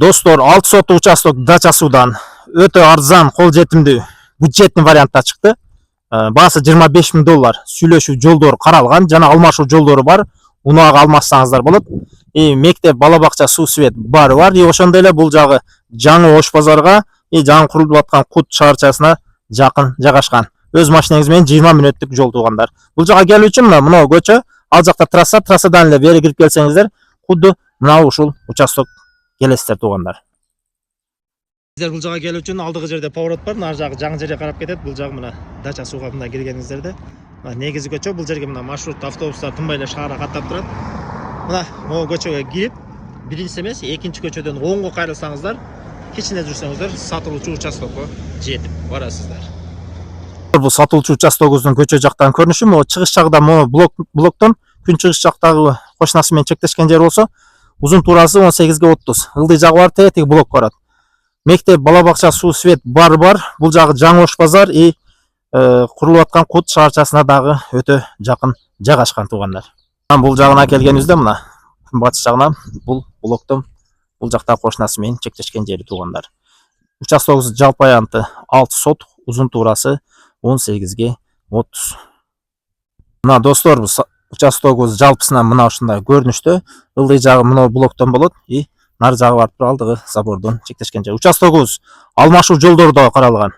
Достор, 6 соттық участок дача судан өтө арзан, кол жетимдүү, бюджетный вариантта чыкты. Баасы $25.000. Сүйлөшүү жолдору каралган, жана алмашуу жолдору бар. Унага алмашсаңыздар болот. Мектеп, бала бакча, суу, свет баары бар. Ошондой эле бул жагы жаңы Ош базарга, жаңы курулуп аткан Кут шаарчасына жакын жайгашкан. Өз машинаңыз менен 20 мүнөттүк жол туугандар. Бул жага келүү үчүн мына көчө, ал жакта трассадан эле бери кирип келсеңиздер, кудду мына ушул участок келесиздер туугандар. Сиздер бул жага келүү үчүн алдыгы жерде поворот бар, нар жагы жаңы жерге карап кетет. Бул жагы мына дача сууга мына киргениңиздерде. Негизи көчө, бул жерге мына маршрут автобустар тынбай эле шаарга каттап турат. Мына могу көчөгө кирип, биринчи эмес, экинчи көчөдөн оңго кайрылсаңыздар, кичине жүрсөңүздөр сатылуучу участокко жетип барасыздар. Бул сатылуучу участогубуздун көчө жактан көрүнүшү, могу чыгыш жагда могу блоктон күн чыгыш жактагы кошунасы менен чектешкен жер болсо, узун туурасы 18-30. Ылдый жагы бар, теги блок барат. Мектеп, бала бакча, суу, свет бар. Бул жагы жаңы Ош базар курулуп аткан Кут шаарчасына дагы өтө жакын жайгашкан туугандар. Бул жагына келгенибизде мына батыш жагына бул блоктон бул жакта кошунасы менен чектешкен жери туугандар. Участогубуз жалпы аянты 6 сот, узун туурасы 18-30. Мына достор, участогубуз жалпысынан мына ушундай көрүнүштө. Ылдый жагы мына блоктон болот, нар жагы барып алдыгы забордон чектешкен жер. Участогубуз алмашуу жолдору да каралган.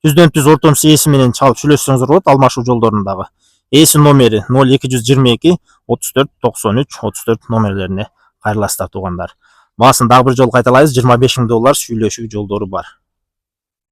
Түздөн түз ортомсу ээси менен чалып сүйлөшсөңүздөр болот. Алмашуу жолдорундагы ээси номери 0222 34 93 34 номерлерине кайрыласыздар туугандар. Баасын дагы бир жолу кайталайбыз, $25.000 сүйлөшүү жолдору бар.